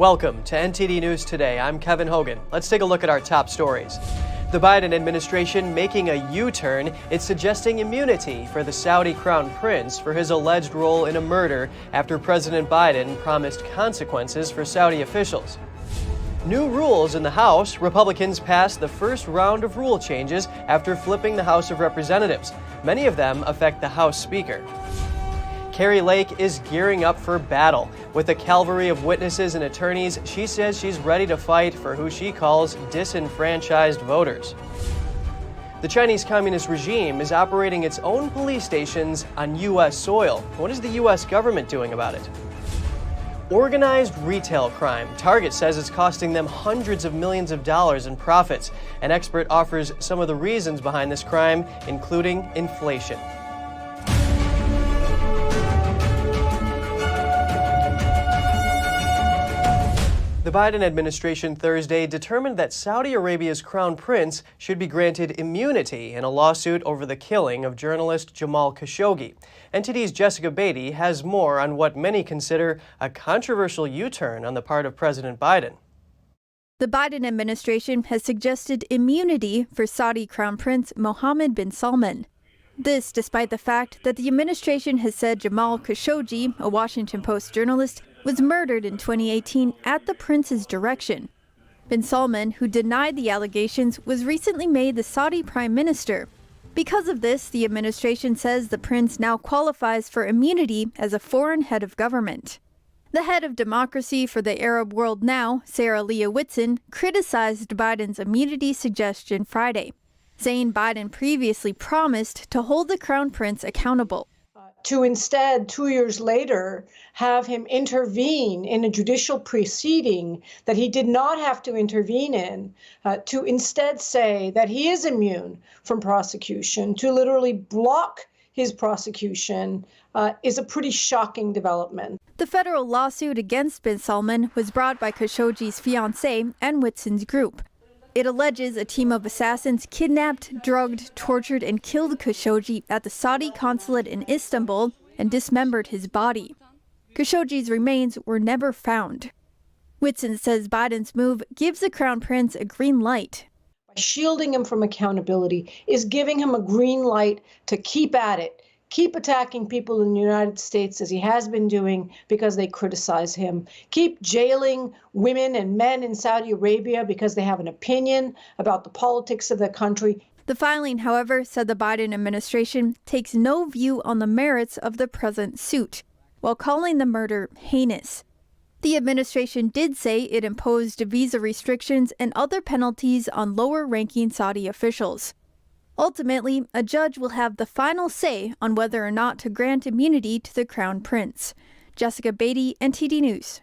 Welcome to NTD News Today. I'm Kevin Hogan. Let's take a look at our top stories. The Biden administration making a U-turn. It's suggesting immunity for the Saudi crown prince for his alleged role in a murder after President Biden promised consequences for Saudi officials. New rules in the House. Republicans passed the first round of rule changes after flipping the House of Representatives. Many of them affect the House Speaker. Kari Lake is gearing up for battle. With a cavalry of witnesses and attorneys, she says she's ready to fight for who she calls disenfranchised voters. The Chinese Communist regime is operating its own police stations on U.S. soil. What is the U.S. government doing about it? Organized retail crime. Target says it's costing them hundreds of millions of dollars in profits. An expert offers some of the reasons behind this crime, including inflation. The Biden administration Thursday determined that Saudi Arabia's crown prince should be granted immunity in a lawsuit over the killing of journalist Jamal Khashoggi. NTD's Jessica Beatty has more on what many consider a controversial U-turn on the part of President Biden. The Biden administration has suggested immunity for Saudi Crown Prince Mohammed bin Salman. This despite the fact that the administration has said Jamal Khashoggi, a Washington Post journalist, was murdered in 2018 at the prince's direction. Bin Salman, who denied the allegations, was recently made the Saudi prime minister. Because of this, the administration says the prince now qualifies for immunity as a foreign head of government. The head of democracy for the Arab World Now, Sarah Leah Whitson, criticized Biden's immunity suggestion Friday, saying Biden previously promised to hold the crown prince accountable. To instead, 2 years later, have him intervene in a judicial proceeding that he did not have to intervene in, to instead say that he is immune from prosecution, to literally block his prosecution, is a pretty shocking development. The federal lawsuit against bin Salman was brought by Khashoggi's fiancée and Whitson's group. It alleges a team of assassins kidnapped, drugged, tortured, and killed Khashoggi at the Saudi consulate in Istanbul and dismembered his body. Khashoggi's remains were never found. Whitson says Biden's move gives the crown prince a green light. Shielding him from accountability is giving him a green light to keep at it, keep attacking people in the United States as he has been doing because they criticize him. Keep jailing women and men in Saudi Arabia because they have an opinion about the politics of the country. The filing, however, said the Biden administration takes no view on the merits of the present suit, while calling the murder heinous. The administration did say it imposed visa restrictions and other penalties on lower-ranking Saudi officials. Ultimately, a judge will have the final say on whether or not to grant immunity to the crown prince. Jessica Beatty, NTD News.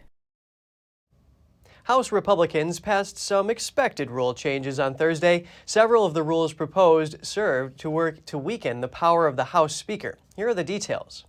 House Republicans passed some expected rule changes on Thursday. Several of the rules proposed served to work to weaken the power of the House Speaker. Here are the details.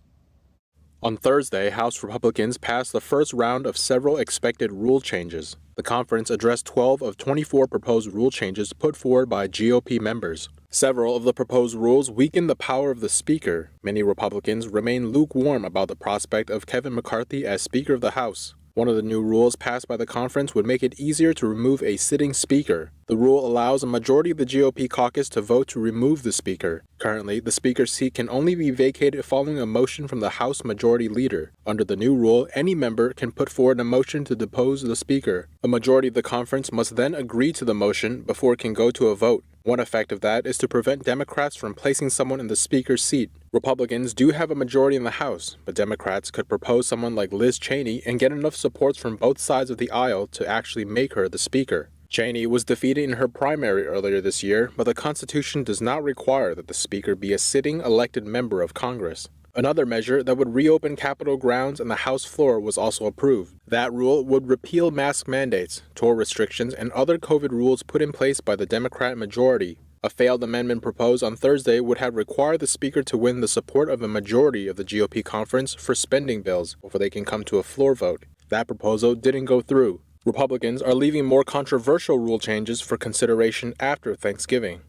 On Thursday, House Republicans passed the first round of several expected rule changes. The conference addressed 12 of 24 proposed rule changes put forward by GOP members. Several of the proposed rules weaken the power of the Speaker. Many Republicans remain lukewarm about the prospect of Kevin McCarthy as Speaker of the House. One of the new rules passed by the conference would make it easier to remove a sitting Speaker. The rule allows a majority of the GOP caucus to vote to remove the Speaker. Currently, the Speaker's seat can only be vacated following a motion from the House Majority Leader. Under the new rule, any member can put forward a motion to depose the Speaker. A majority of the conference must then agree to the motion before it can go to a vote. One effect of that is to prevent Democrats from placing someone in the Speaker's seat. Republicans do have a majority in the House, but Democrats could propose someone like Liz Cheney and get enough support from both sides of the aisle to actually make her the Speaker. Cheney was defeated in her primary earlier this year, but the Constitution does not require that the Speaker be a sitting elected member of Congress. Another measure that would reopen Capitol grounds and the House floor was also approved. That rule would repeal mask mandates, tour restrictions, and other COVID rules put in place by the Democrat majority. A failed amendment proposed on Thursday would have required the Speaker to win the support of a majority of the GOP conference for spending bills before they can come to a floor vote. That proposal didn't go through. Republicans are leaving more controversial rule changes for consideration after Thanksgiving.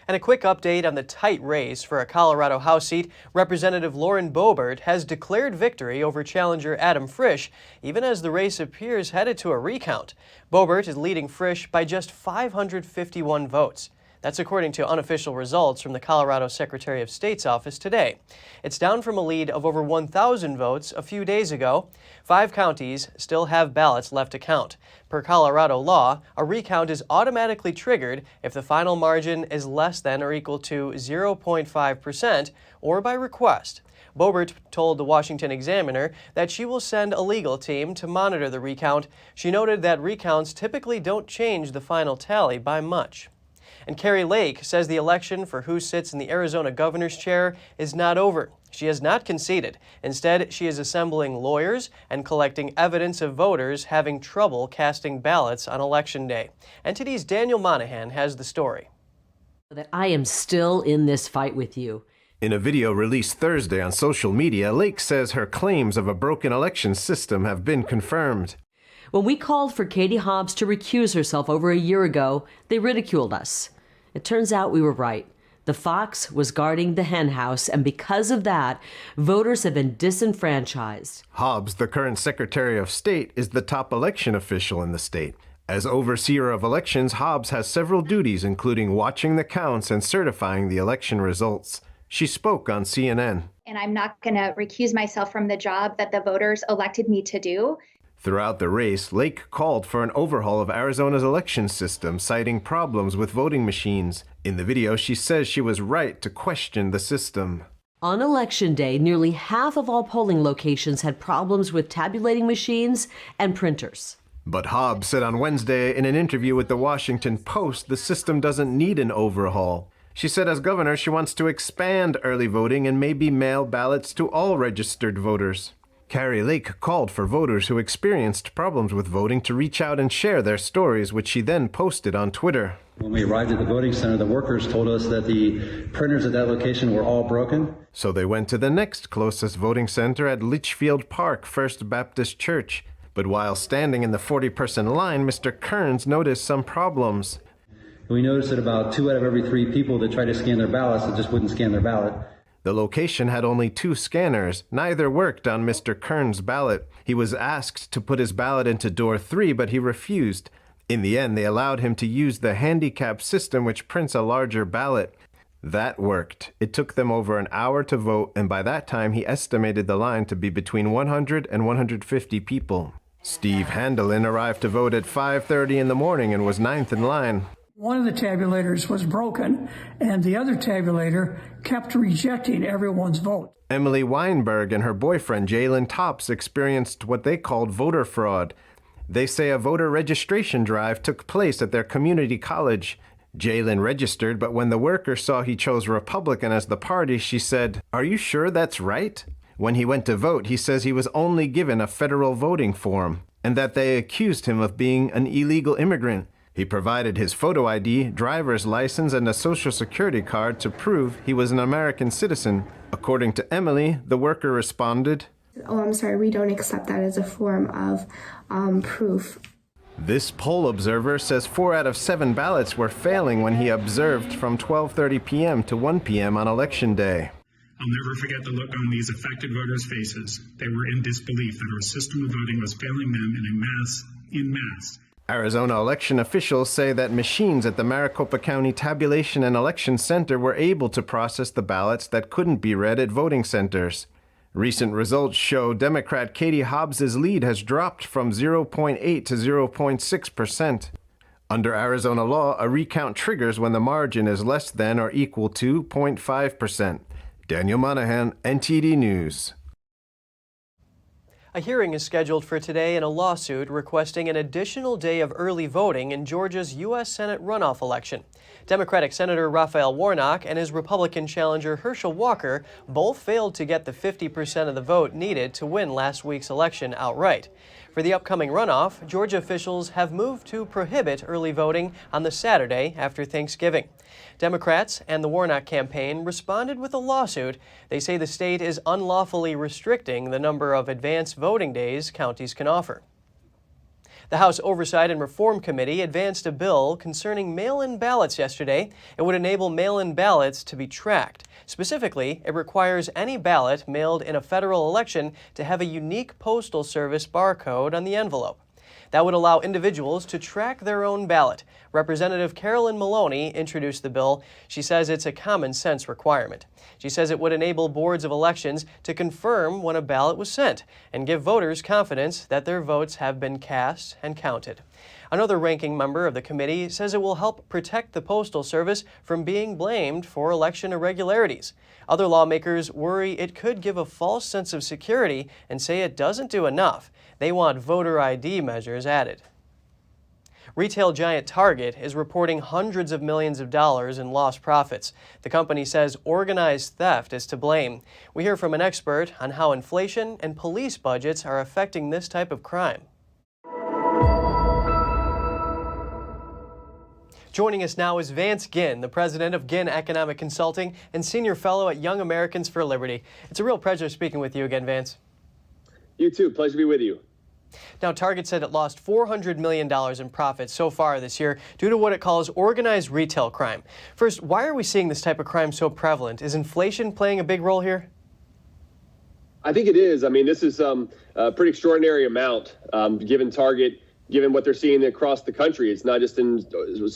And a quick update on the tight race for a Colorado House seat. Representative Lauren Boebert has declared victory over challenger Adam Frisch, even as the race appears headed to a recount. Boebert is leading Frisch by just 551 votes. That's according to unofficial results from the Colorado Secretary of State's office today. It's down from a lead of over 1,000 votes a few days ago. 5 counties still have ballots left to count. Per Colorado law, a recount is automatically triggered if the final margin is less than or equal to 0.5% or by request. Boebert told the Washington Examiner that she will send a legal team to monitor the recount. She noted that recounts typically don't change the final tally by much. And Kari Lake says the election for who sits in the Arizona governor's chair is not over. She has not conceded. Instead, she is assembling lawyers and collecting evidence of voters having trouble casting ballots on Election Day. NTD's Daniel Monahan has the story. That I am still in this fight with you. In a video released Thursday on social media, Lake says her claims of a broken election system have been confirmed. When we called for Katie Hobbs to recuse herself over a year ago, they ridiculed us. It turns out we were right. The fox was guarding the hen house, and because of that, voters have been disenfranchised. Hobbs, the current Secretary of State, is the top election official in the state. As overseer of elections, Hobbs has several duties, including watching the counts and certifying the election results. She spoke on CNN. And I'm not going to recuse myself from the job that the voters elected me to do. Throughout the race, Lake called for an overhaul of Arizona's election system, citing problems with voting machines. In the video, she says she was right to question the system. On Election Day, nearly half of all polling locations had problems with tabulating machines and printers. But Hobbs said on Wednesday in an interview with the Washington Post the system doesn't need an overhaul. She said as governor she wants to expand early voting and maybe mail ballots to all registered voters. Kari Lake called for voters who experienced problems with voting to reach out and share their stories, which she then posted on Twitter. When we arrived at the voting center, the workers told us that the printers at that location were all broken. So they went to the next closest voting center at Litchfield Park First Baptist Church. But while standing in the 40-person line, Mr. Kearns noticed some problems. We noticed that about 2 out of every 3 people that tried to scan their ballots that just wouldn't scan their ballot. The location had only 2 scanners. Neither worked on Mr. Kearns' ballot. He was asked to put his ballot into door 3, but he refused. In the end, they allowed him to use the handicap system, which prints a larger ballot. That worked. It took them over an hour to vote, and by that time, he estimated the line to be between 100 and 150 people. Steve Handelin arrived to vote at 5:30 in the morning and was 9th in line. One of the tabulators was broken, and the other tabulator kept rejecting everyone's vote. Emily Weinberg and her boyfriend Jalen Tops experienced what they called voter fraud. They say a voter registration drive took place at their community college. Jalen registered, but when the worker saw he chose Republican as the party, she said, "Are you sure that's right?" When he went to vote, he says he was only given a federal voting form, and that they accused him of being an illegal immigrant. He provided his photo ID, driver's license, and a social security card to prove he was an American citizen. According to Emily, the worker responded, "Oh, I'm sorry, we don't accept that as a form of proof." This poll observer says 4 out of 7 ballots were failing when he observed from 12:30 p.m. to 1 p.m. on Election Day. I'll never forget the look on these affected voters' faces. They were in disbelief that our system of voting was failing them in mass. Arizona election officials say that machines at the Maricopa County Tabulation and Election Center were able to process the ballots that couldn't be read at voting centers. Recent results show Democrat Katie Hobbs' lead has dropped from 0.8 to 0.6%. Under Arizona law, a recount triggers when the margin is less than or equal to 0.5%. Daniel Monahan, NTD News. A hearing is scheduled for today in a lawsuit requesting an additional day of early voting in Georgia's U.S. Senate runoff election. Democratic Senator Raphael Warnock and his Republican challenger Herschel Walker both failed to get the 50% of the vote needed to win last week's election outright. For the upcoming runoff, Georgia officials have moved to prohibit early voting on the Saturday after Thanksgiving. Democrats and the Warnock campaign responded with a lawsuit. They say the state is unlawfully restricting the number of advance voting days counties can offer. The House Oversight and Reform Committee advanced a bill concerning mail-in ballots yesterday. It would enable mail-in ballots to be tracked. Specifically, it requires any ballot mailed in a federal election to have a unique Postal Service barcode on the envelope. That would allow individuals to track their own ballot. Representative Carolyn Maloney introduced the bill. She says it's a common sense requirement. She says it would enable boards of elections to confirm when a ballot was sent and give voters confidence that their votes have been cast and counted. Another ranking member of the committee says it will help protect the Postal Service from being blamed for election irregularities. Other lawmakers worry it could give a false sense of security and say it doesn't do enough. They want voter ID measures added. Retail giant Target is reporting hundreds of millions of dollars in lost profits. The company says organized theft is to blame. We hear from an expert on how inflation and police budgets are affecting this type of crime. Joining us now is Vance Ginn, the president of Ginn Economic Consulting and senior fellow at Young Americans for Liberty. It's a real pleasure speaking with you again, Vance. You too. Pleasure to be with you. Now, Target said it lost $400 million in profits so far this year due to what it calls organized retail crime. First, why are we seeing this type of crime so prevalent? Is inflation playing a big role here? I think it is. I mean, this is a pretty extraordinary amount given Target, given what they're seeing across the country. It's not just in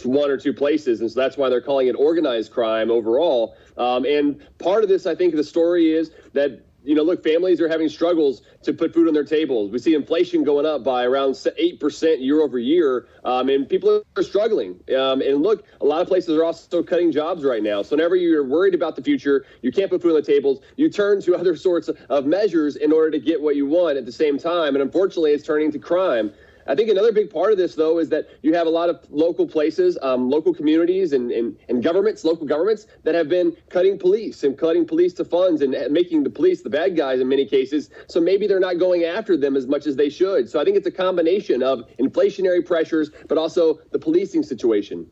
one or two places, and so that's why they're calling it organized crime overall. And part of this, I think, the story is that look, families are having struggles to put food on their tables. We see inflation going up by around 8% year over year, and people are struggling. And look, a lot of places are also cutting jobs right now. So whenever you're worried about the future, you can't put food on the tables, you turn to other sorts of measures in order to get what you want at the same time. And unfortunately, it's turning to crime. I think another big part of this, though, is that you have a lot of local places, local communities and governments, local governments that have been cutting police to funds and making the police the bad guys in many cases. So maybe they're not going after them as much as they should. So I think it's a combination of inflationary pressures, but also the policing situation.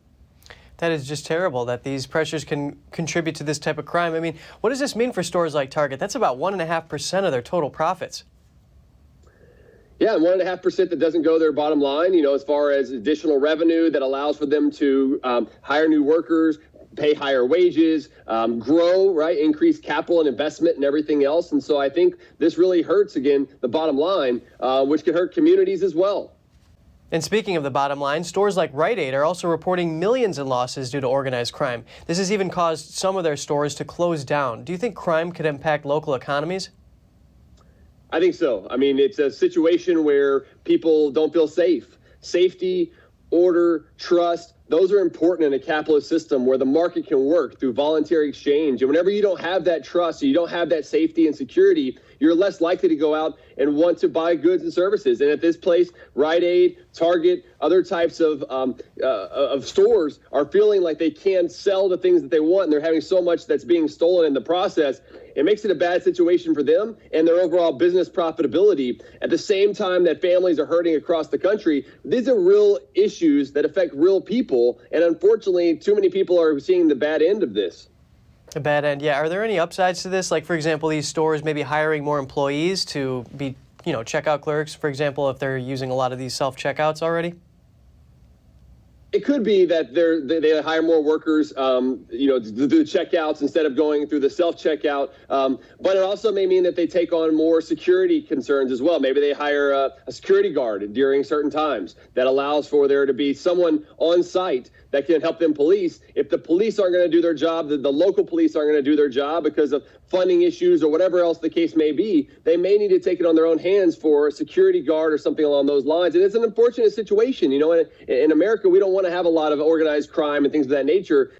That is just terrible that these pressures can contribute to this type of crime. I mean, what does this mean for stores like Target? That's about 1.5% of their total profits. Yeah, and 1.5% that doesn't go to their bottom line, as far as additional revenue that allows for them to hire new workers, pay higher wages, grow, right, increase capital and investment and everything else. And so I think this really hurts, again, the bottom line, which can hurt communities as well. And speaking of the bottom line, stores like Rite Aid are also reporting millions in losses due to organized crime. This has even caused some of their stores to close down. Do you think crime could impact local economies? I think so. I mean, it's a situation where people don't feel safe. Safety, order, trust, those are important in a capitalist system where the market can work through voluntary exchange. And whenever you don't have that trust, you don't have that safety and security, you're less likely to go out and want to buy goods and services. And at this place, Rite Aid, Target, other types of stores are feeling like they can't sell the things that they want, and they're having so much that's being stolen in the process. It makes it a bad situation for them and their overall business profitability. At the same time that families are hurting across the country, these are real issues that affect real people. And unfortunately, too many people are seeing the bad end of this. A bad end, yeah. Are there any upsides to this? Like, for example, these stores maybe hiring more employees to be, checkout clerks, for example, if they're using a lot of these self-checkouts already? It could be that they hire more workers, to do the checkouts instead of going through the self-checkout. But it also may mean that they take on more security concerns as well. Maybe they hire a security guard during certain times that allows for there to be someone on site that can help them police. If the police aren't going to do their job, the local police aren't going to do their job because of funding issues or whatever else the case may be, they may need to take it on their own hands for a security guard or something along those lines. And it's an unfortunate situation. In America, we don't want to have a lot of organized crime and things of that nature.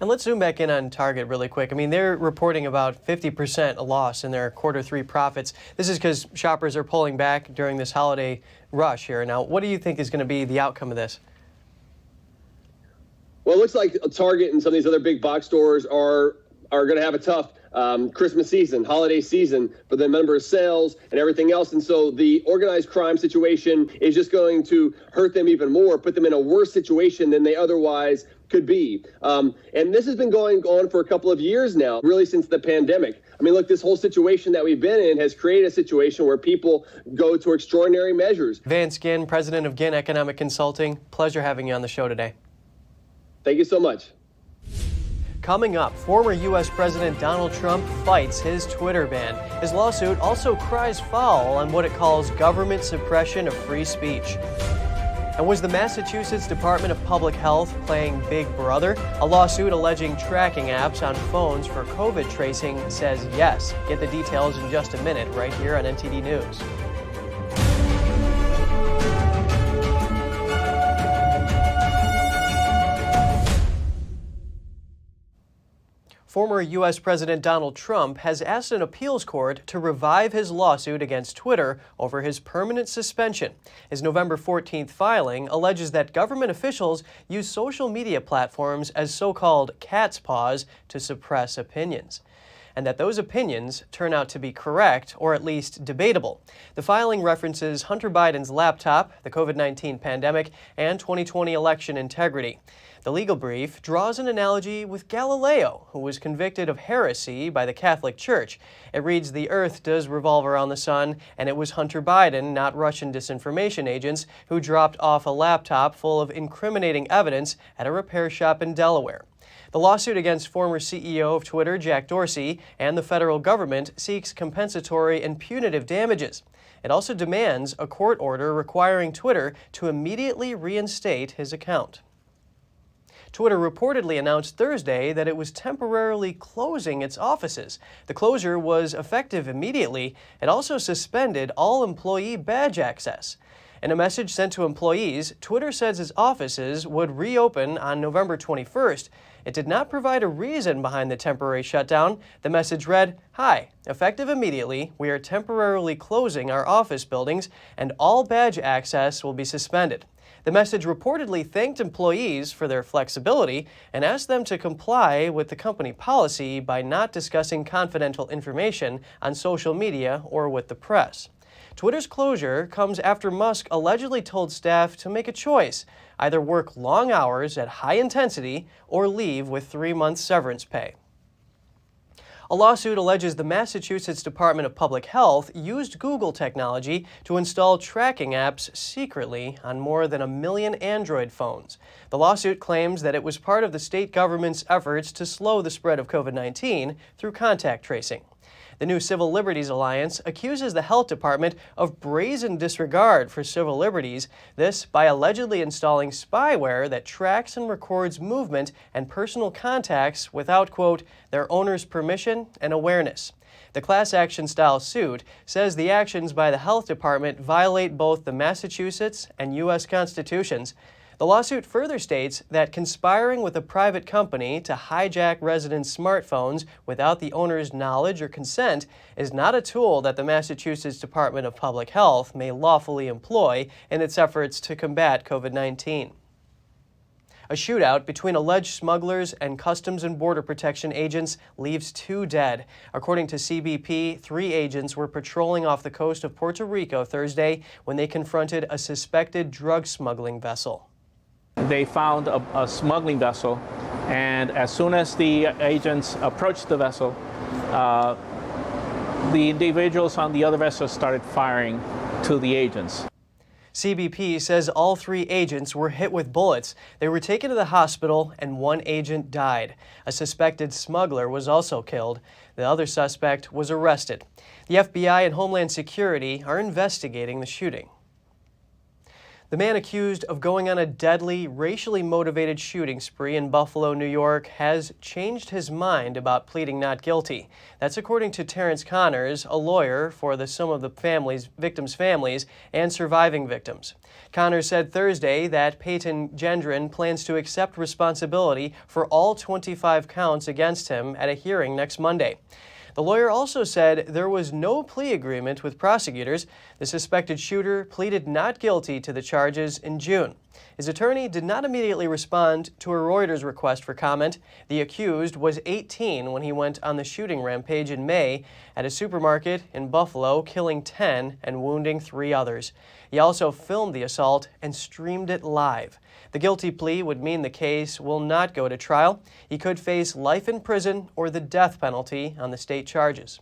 And let's zoom back in on Target really quick. I mean, they're reporting about 50% loss in their Q3 profits. This is because shoppers are pulling back during this holiday rush here. Now, what do you think is going to be the outcome of this? Well, it looks like Target and some of these other big box stores are going to have a tough Christmas season, holiday season, for the number of sales and everything else. And so the organized crime situation is just going to hurt them even more, put them in a worse situation than they otherwise could be. And this has been going on for a couple of years now, really since the pandemic. I mean, look, this whole situation that we've been in has created a situation where people go to extraordinary measures. Vance Ginn, president of Ginn Economic Consulting, pleasure having you on the show today. Thank you so much. Coming up, former U.S. President Donald Trump fights his Twitter ban. His lawsuit also cries foul on what it calls government suppression of free speech. And was the Massachusetts Department of Public Health playing Big Brother? A lawsuit alleging tracking apps on phones for COVID tracing says yes. Get the details in just a minute right here on NTD News. Former U.S. President Donald Trump has asked an appeals court to revive his lawsuit against Twitter over his permanent suspension. His November 14th filing alleges that government officials use social media platforms as so-called cat's paws to suppress opinions, and that those opinions turn out to be correct or at least debatable. The filing references Hunter Biden's laptop, the COVID-19 pandemic, and 2020 election integrity. The legal brief draws an analogy with Galileo, who was convicted of heresy by the Catholic Church. It reads, "The earth does revolve around the sun, and it was Hunter Biden, not Russian disinformation agents, who dropped off a laptop full of incriminating evidence at a repair shop in Delaware." The lawsuit against former CEO of Twitter, Jack Dorsey, and the federal government seeks compensatory and punitive damages. It also demands a court order requiring Twitter to immediately reinstate his account. Twitter reportedly announced Thursday that it was temporarily closing its offices. The closure was effective immediately. It also suspended all employee badge access. In a message sent to employees, Twitter says its offices would reopen on November 21st. It did not provide a reason behind the temporary shutdown. The message read, "Hi, effective immediately, we are temporarily closing our office buildings and all badge access will be suspended." The message reportedly thanked employees for their flexibility and asked them to comply with the company policy by not discussing confidential information on social media or with the press. Twitter's closure comes after Musk allegedly told staff to make a choice, either work long hours at high intensity or leave with 3 months severance pay. A lawsuit alleges the Massachusetts Department of Public Health used Google technology to install tracking apps secretly on more than 1 million Android phones. The lawsuit claims that it was part of the state government's efforts to slow the spread of COVID-19 through contact tracing. The new Civil Liberties Alliance accuses the health department of brazen disregard for civil liberties, this by allegedly installing spyware that tracks and records movement and personal contacts without, quote, their owner's permission and awareness. The class action style suit says the actions by the health department violate both the Massachusetts and U.S. constitutions. The lawsuit further states that conspiring with a private company to hijack residents' smartphones without the owner's knowledge or consent is not a tool that the Massachusetts Department of Public Health may lawfully employ in its efforts to combat COVID-19. A shootout between alleged smugglers and Customs and Border Protection agents leaves 2 dead. According to CBP, 3 agents were patrolling off the coast of Puerto Rico Thursday when they confronted a suspected drug smuggling vessel. They found a smuggling vessel, and as soon as the agents approached the vessel, the individuals on the other vessel started firing to the agents. CBP says all 3 agents were hit with bullets. They were taken to the hospital and 1 agent died. A suspected smuggler was also killed. The other suspect was arrested. The FBI and Homeland Security are investigating the shooting. The man accused of going on a deadly, racially motivated shooting spree in Buffalo, New York, has changed his mind about pleading not guilty. That's according to Terrence Connors, a lawyer for some of the victims' families and surviving victims. Connors said Thursday that Peyton Gendron plans to accept responsibility for all 25 counts against him at a hearing next Monday. The lawyer also said there was no plea agreement with prosecutors. The suspected shooter pleaded not guilty to the charges in June. His attorney did not immediately respond to a Reuters request for comment. The accused was 18 when he went on the shooting rampage in May at a supermarket in Buffalo, killing 10 and wounding 3 others. He also filmed the assault and streamed it live. The guilty plea would mean the case will not go to trial. He could face life in prison or the death penalty on the state charges.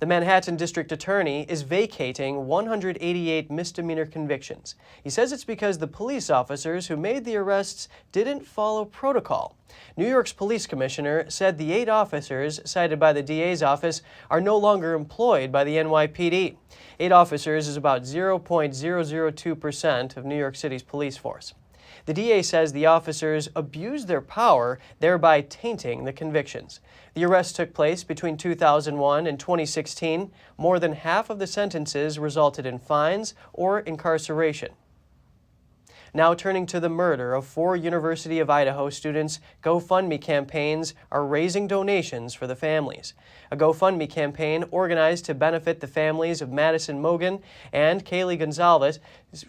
The Manhattan District Attorney is vacating 188 misdemeanor convictions. He says it's because the police officers who made the arrests didn't follow protocol. New York's police commissioner said the 8 officers cited by the DA's office are no longer employed by the NYPD. 8 officers is about 0.002% of New York City's police force. The DA says the officers abused their power, thereby tainting the convictions. The arrests took place between 2001 and 2016. More than half of the sentences resulted in fines or incarceration. Now turning to the murder of 4 University of Idaho students, GoFundMe campaigns are raising donations for the families. A GoFundMe campaign organized to benefit the families of Madison Mogan and Kaylee Gonzalez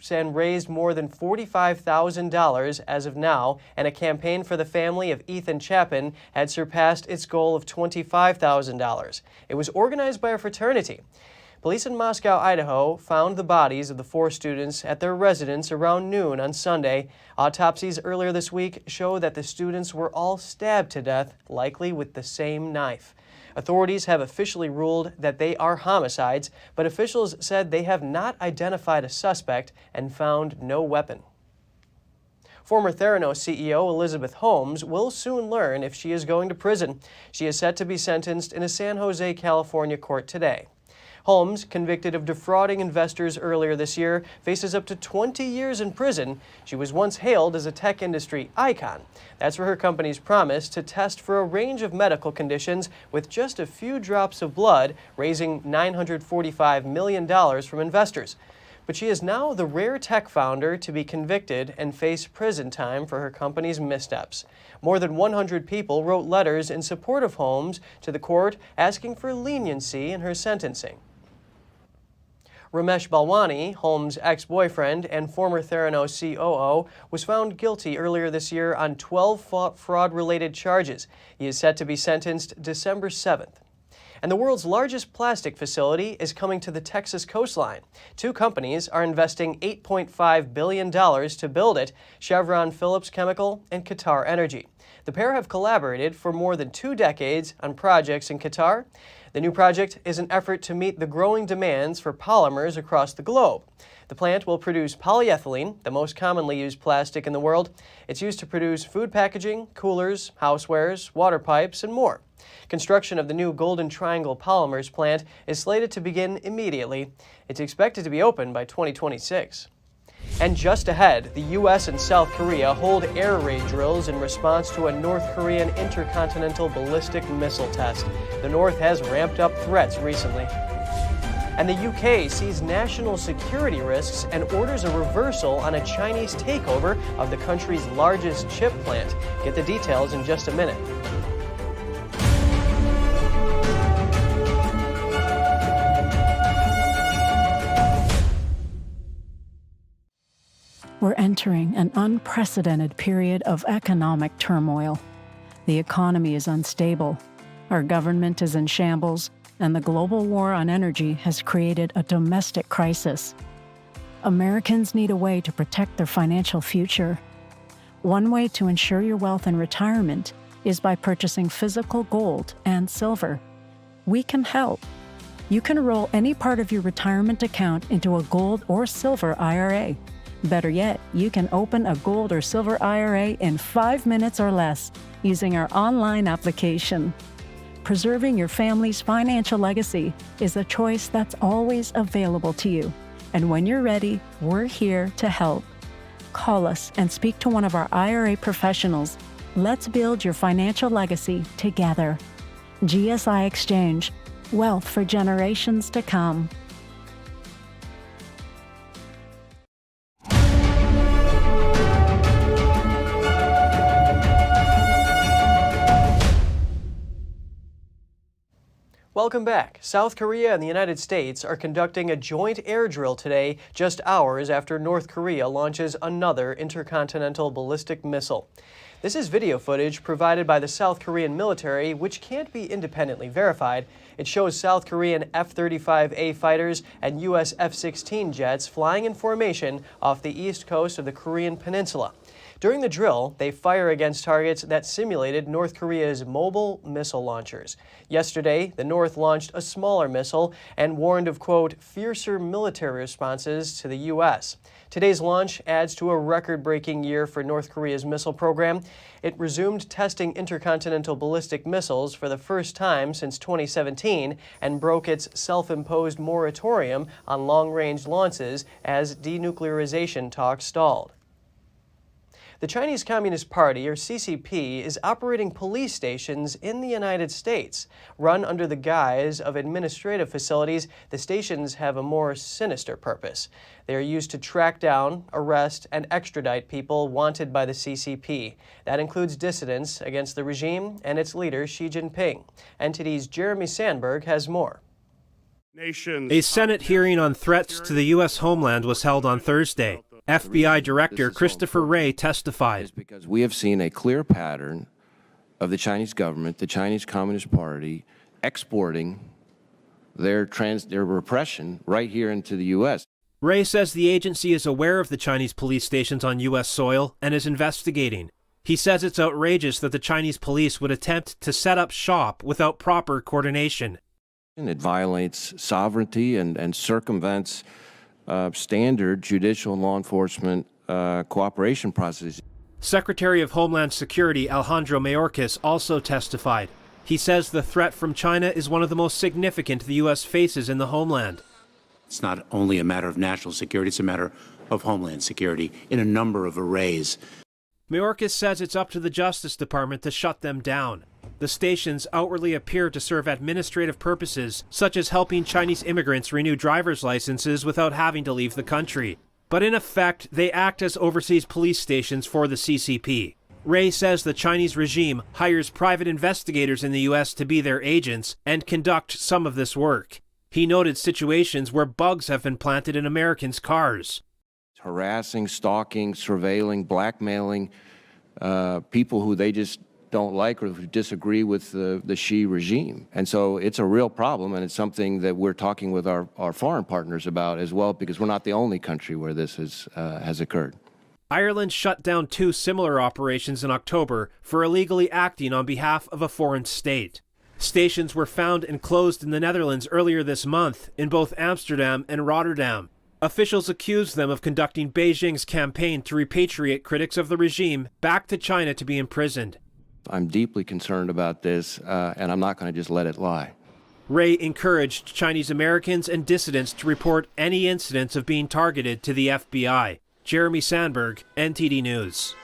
and raised more than $45,000 as of now, and a campaign for the family of Ethan Chapin had surpassed its goal of $25,000. It was organized by a fraternity. Police in Moscow, Idaho, found the bodies of the 4 students at their residence around noon on Sunday. Autopsies earlier this week show that the students were all stabbed to death, likely with the same knife. Authorities have officially ruled that they are homicides, but officials said they have not identified a suspect and found no weapon. Former Theranos CEO Elizabeth Holmes will soon learn if she is going to prison. She is set to be sentenced in a San Jose, California court today. Holmes, convicted of defrauding investors earlier this year, faces up to 20 years in prison. She was once hailed as a tech industry icon. That's for her company's promise to test for a range of medical conditions with just a few drops of blood, raising $945 million from investors. But she is now the rare tech founder to be convicted and face prison time for her company's missteps. More than 100 people wrote letters in support of Holmes to the court asking for leniency in her sentencing. Ramesh Balwani, Holmes' ex-boyfriend and former Theranos COO, was found guilty earlier this year on 12 fraud-related charges. He is set to be sentenced December 7th. And the world's largest plastic facility is coming to the Texas coastline. 2 companies are investing $8.5 billion to build it, Chevron Phillips Chemical and Qatar Energy. The pair have collaborated for more than 2 decades on projects in Qatar. The new project is an effort to meet the growing demands for polymers across the globe. The plant will produce polyethylene, the most commonly used plastic in the world. It's used to produce food packaging, coolers, housewares, water pipes, and more. Construction of the new Golden Triangle Polymers plant is slated to begin immediately. It's expected to be open by 2026. And just ahead, the U.S. and South Korea hold air raid drills in response to a North Korean intercontinental ballistic missile test. The North has ramped up threats recently. And the UK sees national security risks and orders a reversal on a Chinese takeover of the country's largest chip plant. Get the details in just a minute. We're entering an unprecedented period of economic turmoil. The economy is unstable, our government is in shambles, and the global war on energy has created a domestic crisis. Americans need a way to protect their financial future. One way to ensure your wealth in retirement is by purchasing physical gold and silver. We can help. You can roll any part of your retirement account into a gold or silver IRA. Better yet, you can open a gold or silver IRA in 5 minutes or less using our online application. Preserving your family's financial legacy is a choice that's always available to you. And when you're ready, we're here to help. Call us and speak to one of our IRA professionals. Let's build your financial legacy together. GSI Exchange, wealth for generations to come. Welcome back. South Korea and the United States are conducting a joint air drill today, just hours after North Korea launches another intercontinental ballistic missile. This is video footage provided by the South Korean military, which can't be independently verified. It shows South Korean F-35A fighters and U.S. F-16 jets flying in formation off the east coast of the Korean peninsula. During the drill, they fire against targets that simulated North Korea's mobile missile launchers. Yesterday, the North launched a smaller missile and warned of, quote, fiercer military responses to the U.S. Today's launch adds to a record-breaking year for North Korea's missile program. It resumed testing intercontinental ballistic missiles for the first time since 2017 and broke its self-imposed moratorium on long-range launches as denuclearization talks stalled. The Chinese Communist Party, or CCP, is operating police stations in the United States. Run under the guise of administrative facilities, the stations have a more sinister purpose. They are used to track down, arrest, and extradite people wanted by the CCP. That includes dissidents against the regime and its leader, Xi Jinping. NTD's Jeremy Sandberg has more. A Senate hearing on threats to the U.S. homeland was held on Thursday. FBI Director Christopher Wray testified. Because we have seen a clear pattern of the Chinese government, the Chinese Communist Party, exporting their repression right here into the U.S. Wray says the agency is aware of the Chinese police stations on U.S. soil and is investigating. He says it's outrageous that the Chinese police would attempt to set up shop without proper coordination. It violates sovereignty and circumvents standard judicial and law enforcement cooperation processes. Secretary of Homeland Security Alejandro Mayorkas also testified. He says the threat from China is one of the most significant the U.S. faces in the homeland. It's not only a matter of national security, it's a matter of homeland security in a number of arrays. Mayorkas says it's up to the Justice Department to shut them down. The stations outwardly appear to serve administrative purposes, such as helping Chinese immigrants renew driver's licenses without having to leave the country. But in effect, they act as overseas police stations for the CCP. Wray says the Chinese regime hires private investigators in the U.S. to be their agents and conduct some of this work. He noted situations where bugs have been planted in Americans' cars. Harassing, stalking, surveilling, blackmailing people who they just don't like or who disagree with the Xi regime. And so it's a real problem, and it's something that we're talking with our foreign partners about as well, because we're not the only country where this has occurred. Ireland shut down 2 similar operations in October for illegally acting on behalf of a foreign state. Stations were found and closed in the Netherlands earlier this month in both Amsterdam and Rotterdam. Officials accused them of conducting Beijing's campaign to repatriate critics of the regime back to China to be imprisoned. I'm deeply concerned about this, and I'm not going to just let it lie. Wray encouraged Chinese Americans and dissidents to report any incidents of being targeted to the FBI. Jeremy Sandberg, NTD News.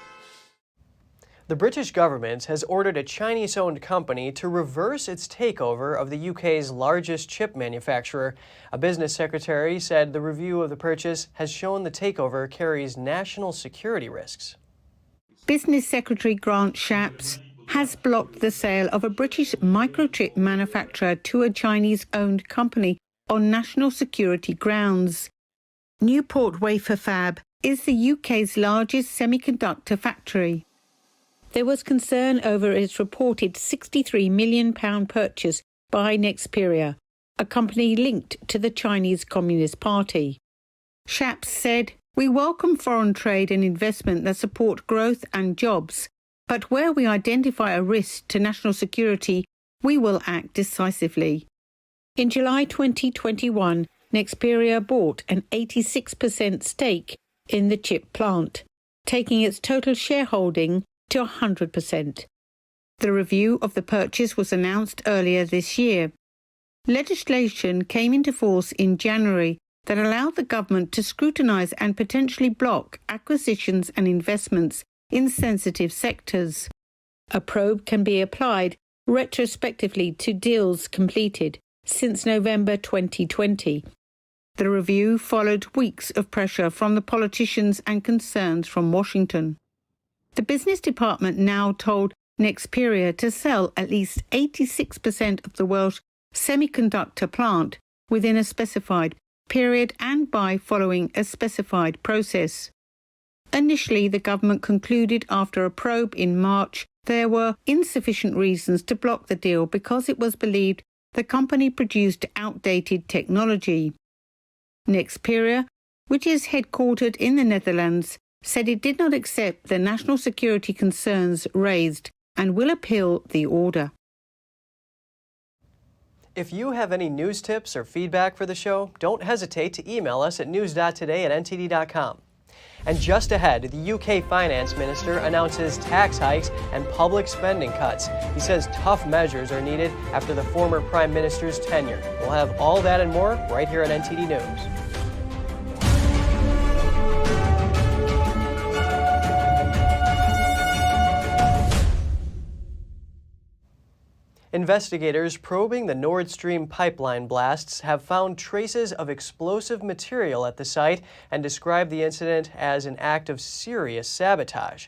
The British government has ordered a Chinese-owned company to reverse its takeover of the UK's largest chip manufacturer. A business secretary said the review of the purchase has shown the takeover carries national security risks. Business Secretary Grant Shapps has blocked the sale of a British microchip manufacturer to a Chinese-owned company on national security grounds. Newport Wafer Fab is the UK's largest semiconductor factory. There was concern over its reported £63 million purchase by Nexperia, a company linked to the Chinese Communist Party. Shapps said, "We welcome foreign trade and investment that support growth and jobs, but where we identify a risk to national security, we will act decisively." In July 2021, Nexperia bought an 86% stake in the chip plant, taking its total shareholding to 100%. The review of the purchase was announced earlier this year. Legislation came into force in January that allowed the government to scrutinise and potentially block acquisitions and investments in sensitive sectors. A probe can be applied retrospectively to deals completed since November 2020. The review followed weeks of pressure from the politicians and concerns from Washington. The business department now told Nexperia to sell at least 86% of the Welsh semiconductor plant within a specified period and by following a specified process. Initially, the government concluded after a probe in March there were insufficient reasons to block the deal because it was believed the company produced outdated technology. Nexperia, which is headquartered in the Netherlands, said it did not accept the national security concerns raised and will appeal the order. If you have any news tips or feedback for the show, don't hesitate to email us at news.today@ntd.com. And just ahead, the UK Finance Minister announces tax hikes and public spending cuts. He says tough measures are needed after the former Prime Minister's tenure. We'll have all that and more right here at NTD News. Investigators probing the Nord Stream pipeline blasts have found traces of explosive material at the site and described the incident as an act of serious sabotage.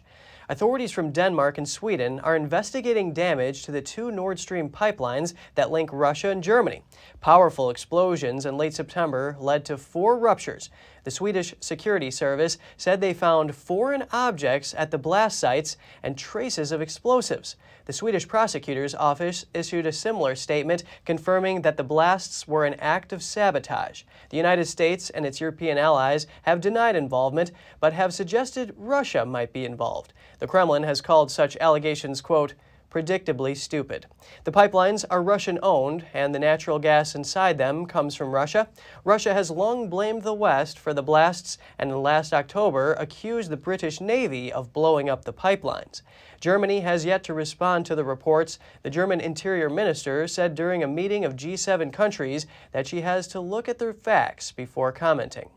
Authorities from Denmark and Sweden are investigating damage to the two Nord Stream pipelines that link Russia and Germany. Powerful explosions in late September led to 4 ruptures. The Swedish Security Service said they found foreign objects at the blast sites and traces of explosives. The Swedish prosecutor's office issued a similar statement confirming that the blasts were an act of sabotage. The United States and its European allies have denied involvement, but have suggested Russia might be involved. The Kremlin has called such allegations, quote, predictably stupid. The pipelines are Russian-owned, and the natural gas inside them comes from Russia. Russia has long blamed the West for the blasts, and in last October accused the British Navy of blowing up the pipelines. Germany has yet to respond to the reports. The German Interior Minister said during a meeting of G7 countries that she has to look at the facts before commenting.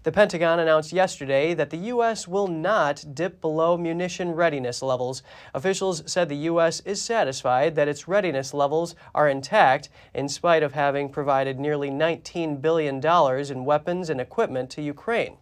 The Pentagon announced yesterday that the U.S. will not dip below munition readiness levels. Officials said the U.S. is satisfied that its readiness levels are intact in spite of having provided nearly $19 billion in weapons and equipment to Ukraine.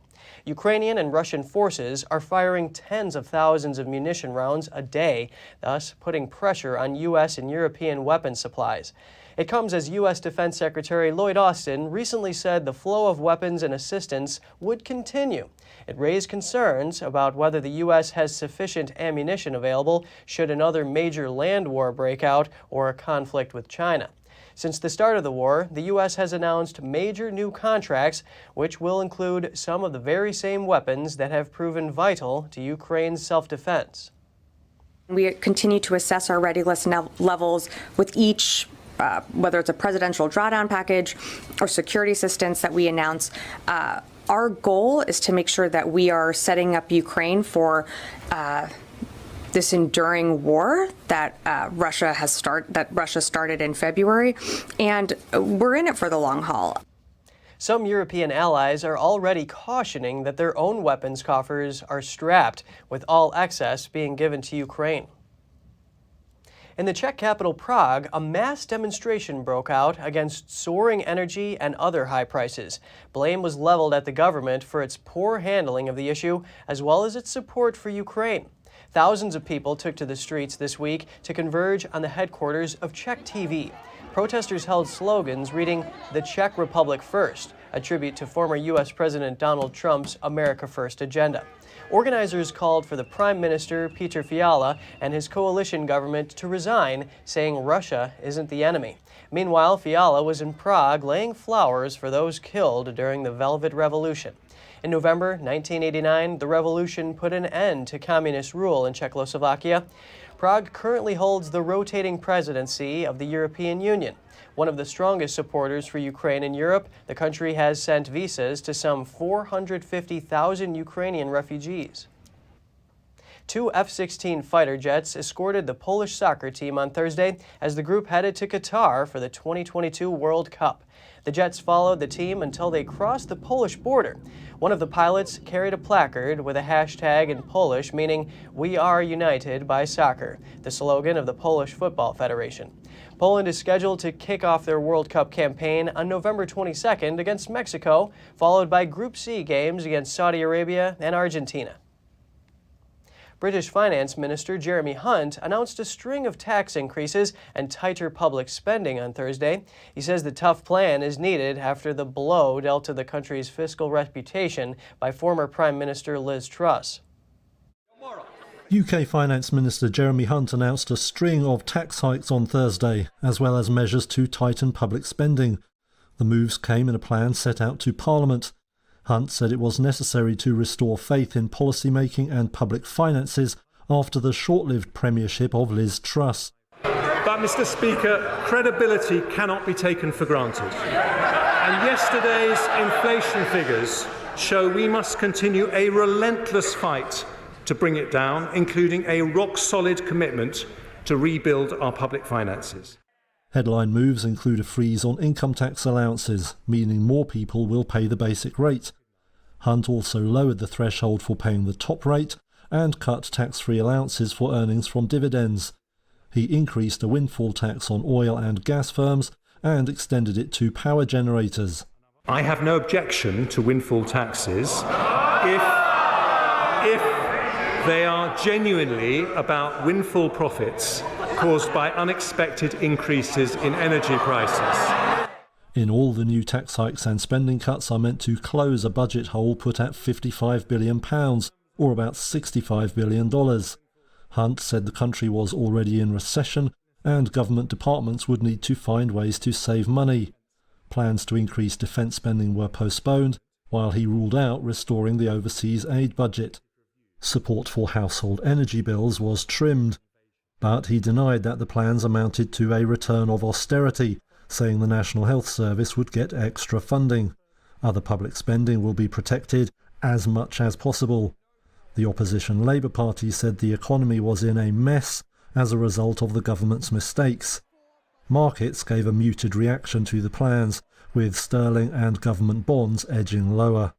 Ukrainian and Russian forces are firing tens of thousands of munition rounds a day, thus putting pressure on U.S. and European weapon supplies. It comes as U.S. Defense Secretary Lloyd Austin recently said the flow of weapons and assistance would continue. It raised concerns about whether the U.S. has sufficient ammunition available should another major land war break out or a conflict with China. Since the start of the war, the U.S. has announced major new contracts, which will include some of the very same weapons that have proven vital to Ukraine's self-defense. We continue to assess our readiness levels with each whether it's a presidential drawdown package or security assistance that we announce. Our goal is to make sure that we are setting up Ukraine for this enduring war that Russia started in February, and we're in it for the long haul. Some European allies are already cautioning that their own weapons coffers are strapped, with all excess being given to Ukraine. In the Czech capital Prague, a mass demonstration broke out against soaring energy and other high prices. Blame was leveled at the government for its poor handling of the issue, as well as its support for Ukraine. Thousands of people took to the streets this week to converge on the headquarters of Czech TV. Protesters held slogans reading, "The Czech Republic First," a tribute to former U.S. President Donald Trump's America First agenda. Organizers called for the Prime Minister, Petr Fiala, and his coalition government to resign, saying Russia isn't the enemy. Meanwhile, Fiala was in Prague laying flowers for those killed during the Velvet Revolution. In November 1989, the revolution put an end to communist rule in Czechoslovakia. Prague currently holds the rotating presidency of the European Union. One of the strongest supporters for Ukraine in Europe, the country has sent visas to some 450,000 Ukrainian refugees. 2 F-16 fighter jets escorted the Polish soccer team on Thursday as the group headed to Qatar for the 2022 World Cup. The jets followed the team until they crossed the Polish border. One of the pilots carried a placard with a hashtag in Polish meaning "We are united by soccer," the slogan of the Polish Football Federation. Poland is scheduled to kick off their World Cup campaign on November 22nd against Mexico, followed by Group C games against Saudi Arabia and Argentina. British Finance Minister Jeremy Hunt announced a string of tax increases and tighter public spending on Thursday. He says the tough plan is needed after the blow dealt to the country's fiscal reputation by former Prime Minister Liz Truss. UK Finance Minister Jeremy Hunt announced a string of tax hikes on Thursday, as well as measures to tighten public spending. The moves came in a plan set out to Parliament. Hunt said it was necessary to restore faith in policymaking and public finances after the short-lived premiership of Liz Truss. But, Mr. Speaker, credibility cannot be taken for granted. And yesterday's inflation figures show we must continue a relentless fight to bring it down, including a rock-solid commitment to rebuild our public finances. Headline moves include a freeze on income tax allowances, meaning more people will pay the basic rate. Hunt also lowered the threshold for paying the top rate and cut tax-free allowances for earnings from dividends. He increased a windfall tax on oil and gas firms and extended it to power generators. I have no objection to windfall taxes if they are genuinely about windfall profits caused by unexpected increases in energy prices. In all, the new tax hikes and spending cuts are meant to close a budget hole put at £55 billion, or about $65 billion. Hunt said the country was already in recession and government departments would need to find ways to save money. Plans to increase defence spending were postponed, while he ruled out restoring the overseas aid budget. Support for household energy bills was trimmed, but he denied that the plans amounted to a return of austerity, saying the National Health Service would get extra funding. Other public spending will be protected as much as possible. The opposition Labour Party said the economy was in a mess as a result of the government's mistakes. Markets gave a muted reaction to the plans, with sterling and government bonds edging lower.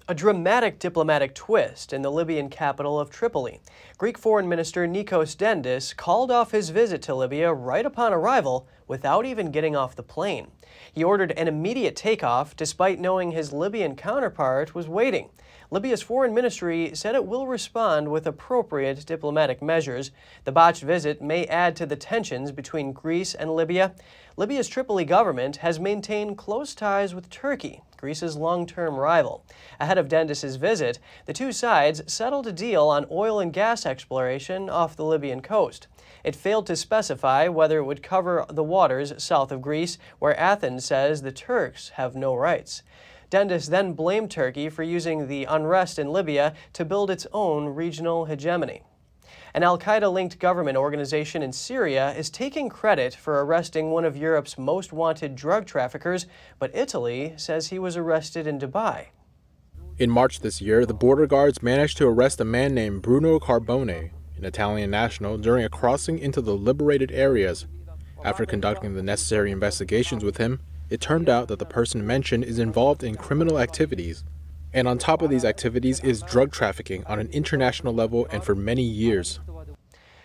A dramatic diplomatic twist in the Libyan capital of Tripoli. Greek Foreign Minister Nikos Dendis called off his visit to Libya right upon arrival without even getting off the plane. He ordered an immediate takeoff despite knowing his Libyan counterpart was waiting. Libya's foreign ministry said it will respond with appropriate diplomatic measures. The botched visit may add to the tensions between Greece and Libya. Libya's Tripoli government has maintained close ties with Turkey, Greece's long-term rival. Ahead of Dendis' visit, the two sides settled a deal on oil and gas exploration off the Libyan coast. It failed to specify whether it would cover the waters south of Greece, where Athens says the Turks have no rights. Dendis then blamed Turkey for using the unrest in Libya to build its own regional hegemony. An Al-Qaeda-linked government organization in Syria is taking credit for arresting one of Europe's most wanted drug traffickers, but Italy says he was arrested in Dubai. In March this year, the border guards managed to arrest a man named Bruno Carbone, an Italian national, during a crossing into the liberated areas. After conducting the necessary investigations with him, it turned out that the person mentioned is involved in criminal activities. And on top of these activities is drug trafficking on an international level and for many years.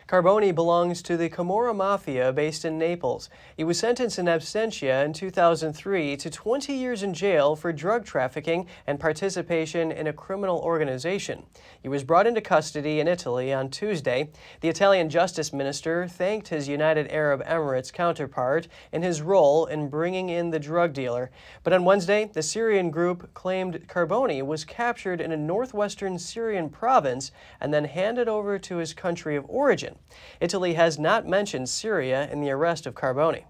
Carbone belongs to the Camorra Mafia based in Naples. He was sentenced in absentia in 2003 to 20 years in jail for drug trafficking and participation in a criminal organization. He was brought into custody in Italy on Tuesday. The Italian Justice Minister thanked his United Arab Emirates counterpart in his role in bringing in the drug dealer. But on Wednesday, the Syrian group claimed Carbone was captured in a northwestern Syrian province and then handed over to his country of origin. Italy has not mentioned Syria in the arrest of Carbone.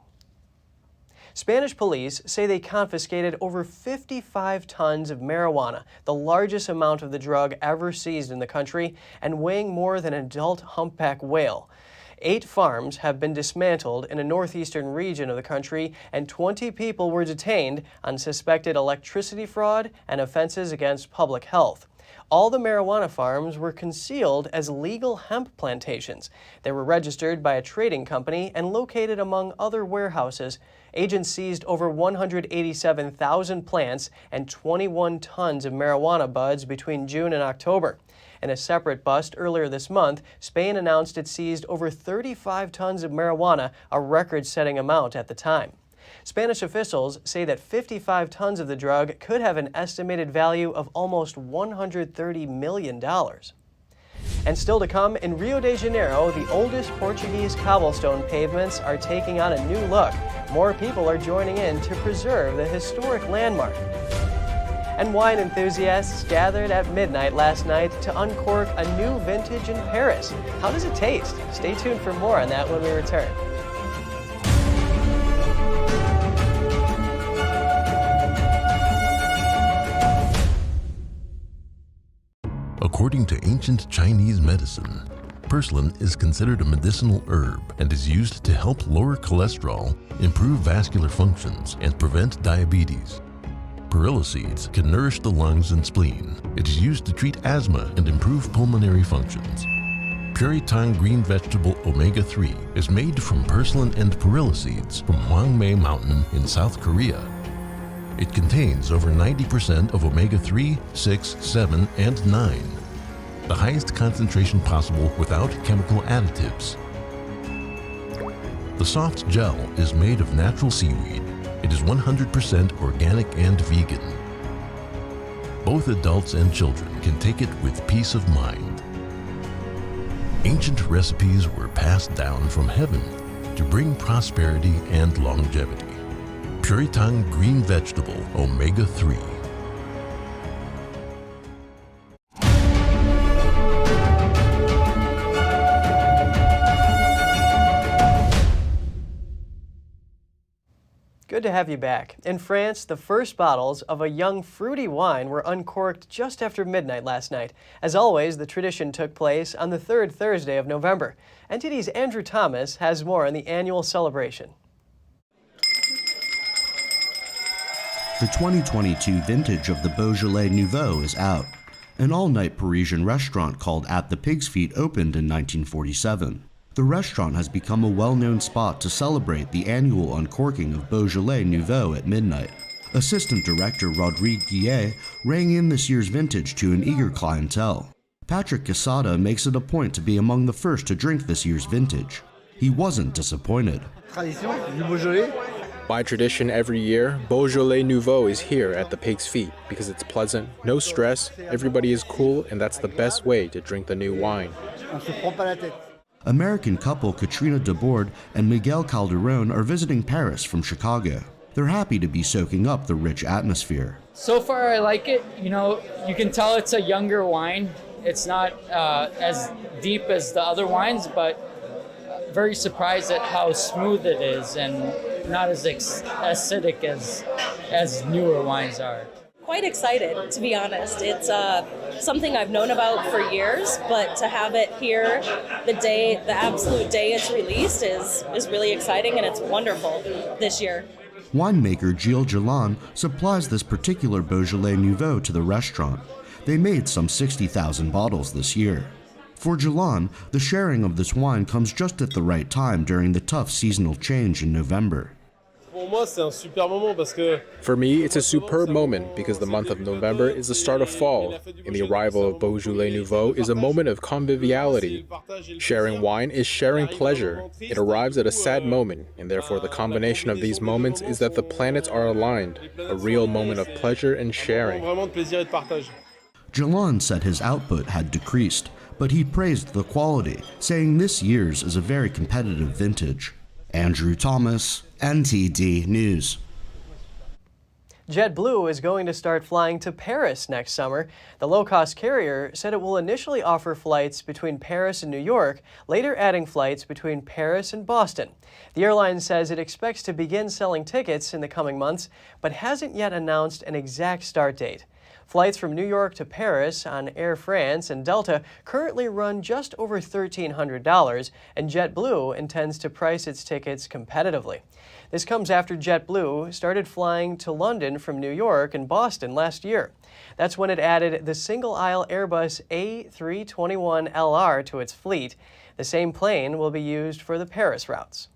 Spanish police say they confiscated over 55 tons of marijuana, the largest amount of the drug ever seized in the country, and weighing more than an adult humpback whale. 8 farms have been dismantled in a northeastern region of the country, and 20 people were detained on suspected electricity fraud and offenses against public health. All the marijuana farms were concealed as legal hemp plantations. They were registered by a trading company and located among other warehouses. Agents seized over 187,000 plants and 21 tons of marijuana buds between June and October. In a separate bust earlier this month, Spain announced it seized over 35 tons of marijuana, a record-setting amount at the time. Spanish officials say that 55 tons of the drug could have an estimated value of almost $130 million. And still to come, in Rio de Janeiro, the oldest Portuguese cobblestone pavements are taking on a new look. More people are joining in to preserve the historic landmark. And wine enthusiasts gathered at midnight last night to uncork a new vintage in Paris. How does it taste? Stay tuned for more on that when we return. According to ancient Chinese medicine, purslane is considered a medicinal herb and is used to help lower cholesterol, improve vascular functions, and prevent diabetes. Perilla seeds can nourish the lungs and spleen. It is used to treat asthma and improve pulmonary functions. Puritang green vegetable omega-3 is made from purslane and perilla seeds from Hwangmae Mountain in South Korea. It contains over 90% of omega-3, 6, 7, and 9, the highest concentration possible without chemical additives. The soft gel is made of natural seaweed. It is 100% organic and vegan. Both adults and children can take it with peace of mind. Ancient recipes were passed down from heaven to bring prosperity and longevity. Puritang green vegetable omega-3. Good to have you back. In France, the first bottles of a young fruity wine were uncorked just after midnight last night. As always, the tradition took place on the third Thursday of November. NTD's Andrew Thomas has more on the annual celebration. The 2022 vintage of the Beaujolais Nouveau is out. An all-night Parisian restaurant called At the Pig's Feet opened in 1947. The restaurant has become a well-known spot to celebrate the annual uncorking of Beaujolais Nouveau at midnight. Assistant Director Rodrigue Guillet rang in this year's vintage to an eager clientele. Patrick Quesada makes it a point to be among the first to drink this year's vintage. He wasn't disappointed. By tradition every year, Beaujolais Nouveau is here at the Pig's Feet because it's pleasant, no stress, everybody is cool, and that's the best way to drink the new wine. American couple Katrina DeBoard and Miguel Calderon are visiting Paris from Chicago. They're happy to be soaking up the rich atmosphere. So far I like it. You know, you can tell it's a younger wine. It's not as deep as the other wines, but very surprised at how smooth it is and not as acidic as newer wines are. Quite excited, to be honest. It's something I've known about for years, but to have it here the absolute day it's released is really exciting, and it's wonderful this year. Winemaker Gilles Jalan supplies this particular Beaujolais Nouveau to the restaurant. They made some 60,000 bottles this year. For Jalan, the sharing of this wine comes just at the right time during the tough seasonal change in November. For me, it's a superb moment because the month of November is the start of fall, and the arrival of Beaujolais Nouveau is a moment of conviviality. Sharing wine is sharing pleasure. It arrives at a sad moment, and therefore the combination of these moments is that the planets are aligned, a real moment of pleasure and sharing. Jalan said his output had decreased, but he praised the quality, saying this year's is a very competitive vintage. Andrew Thomas, NTD News. Jetblue is going to start flying to Paris next summer. The low-cost carrier said it will initially offer flights between Paris and New York, later adding flights between Paris and Boston. The airline says it expects to begin selling tickets in the coming months, but hasn't yet announced an exact start date. Flights from New York to Paris on Air France and Delta currently run just over $1,300, and JetBlue intends to price its tickets competitively. This comes after JetBlue started flying to London from New York and Boston last year. That's when it added the single-aisle Airbus A321LR to its fleet. The same plane will be used for the Paris routes.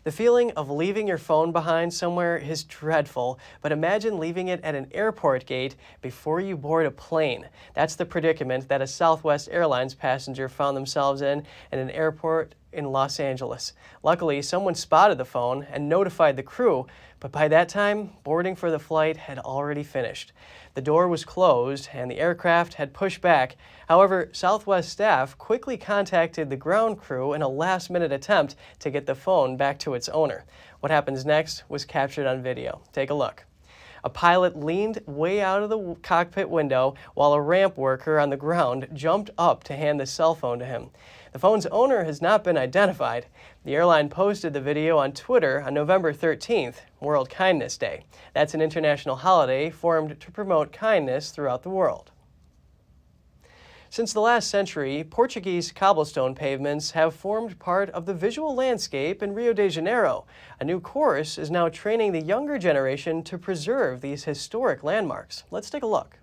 The feeling of leaving your phone behind somewhere is dreadful, but imagine leaving it at an airport gate before you board a plane. That's the predicament that a Southwest Airlines passenger found themselves in an airport in Los Angeles. Luckily, someone spotted the phone and notified the crew, but by that time, boarding for the flight had already finished. The door was closed and the aircraft had pushed back. However, Southwest staff quickly contacted the ground crew in a last-minute attempt to get the phone back to its owner. What happens next was captured on video. Take a look. A pilot leaned way out of the cockpit window while a ramp worker on the ground jumped up to hand the cell phone to him. The phone's owner has not been identified. The airline posted the video on Twitter on November 13th, World Kindness Day. That's an international holiday formed to promote kindness throughout the world. Since the last century, Portuguese cobblestone pavements have formed part of the visual landscape in Rio de Janeiro. A new course is now training the younger generation to preserve these historic landmarks. Let's take a look.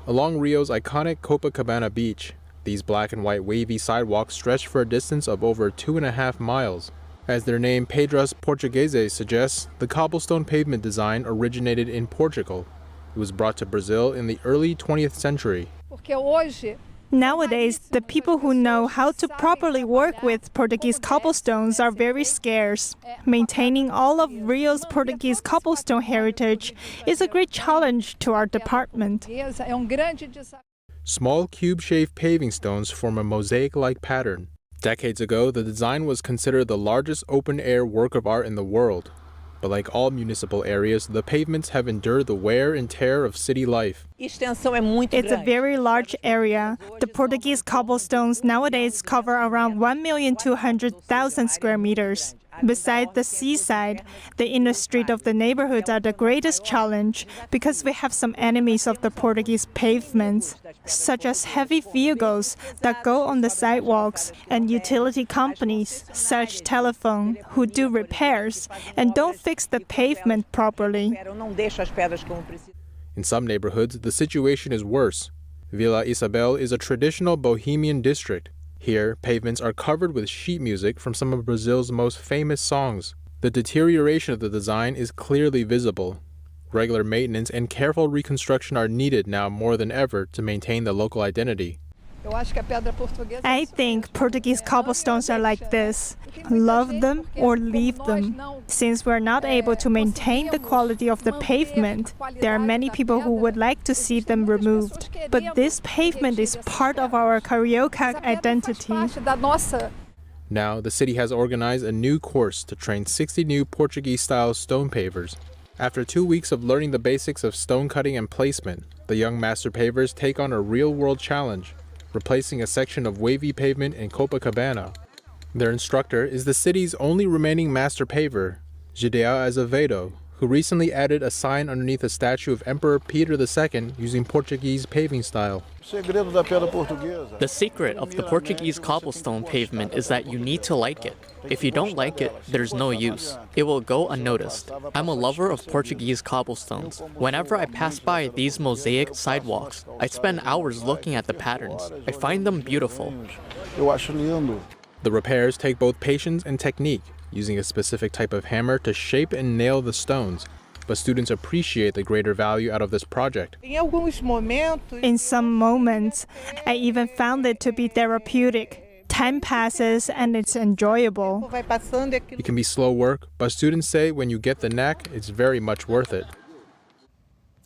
Along Rio's iconic Copacabana beach, these black and white wavy sidewalks stretch for a distance of over 2.5 miles. As their name Pedras Portugueses suggests, the cobblestone pavement design originated in Portugal. It was brought to Brazil in the early 20th century. Nowadays, the people who know how to properly work with Portuguese cobblestones are very scarce. Maintaining all of Rio's Portuguese cobblestone heritage is a great challenge to our department. Small cube-shaped paving stones form a mosaic-like pattern. Decades ago, the design was considered the largest open-air work of art in the world. But like all municipal areas, the pavements have endured the wear and tear of city life. It's a very large area. The Portuguese cobblestones nowadays cover around 1,200,000 square meters. Besides the seaside, the inner street of the neighborhoods are the greatest challenge because we have some enemies of the Portuguese pavements, such as heavy vehicles that go on the sidewalks and utility companies, such telephone, who do repairs and don't fix the pavement properly. In some neighborhoods, the situation is worse. Vila Isabel is a traditional bohemian district. Here, pavements are covered with sheet music from some of Brazil's most famous songs. The deterioration of the design is clearly visible. Regular maintenance and careful reconstruction are needed now more than ever to maintain the local identity. I think Portuguese cobblestones are like this. Love them or leave them. Since we're not able to maintain the quality of the pavement, there are many people who would like to see them removed. But this pavement is part of our Carioca identity. Now, the city has organized a new course to train 60 new Portuguese-style stone pavers. After 2 weeks of learning the basics of stone cutting and placement, the young master pavers take on a real-world challenge, replacing a section of wavy pavement in Copacabana. Their instructor is the city's only remaining master paver, Gideão Azevedo, who recently added a sign underneath a statue of Emperor Peter II using Portuguese paving style. The secret of the Portuguese cobblestone pavement is that you need to like it. If you don't like it, there's no use. It will go unnoticed. I'm a lover of Portuguese cobblestones. Whenever I pass by these mosaic sidewalks, I spend hours looking at the patterns. I find them beautiful. The repairs take both patience and technique, using a specific type of hammer to shape and nail the stones, but students appreciate the greater value out of this project. In some moments, I even found it to be therapeutic. Time passes and it's enjoyable. It can be slow work, but students say when you get the knack, it's very much worth it.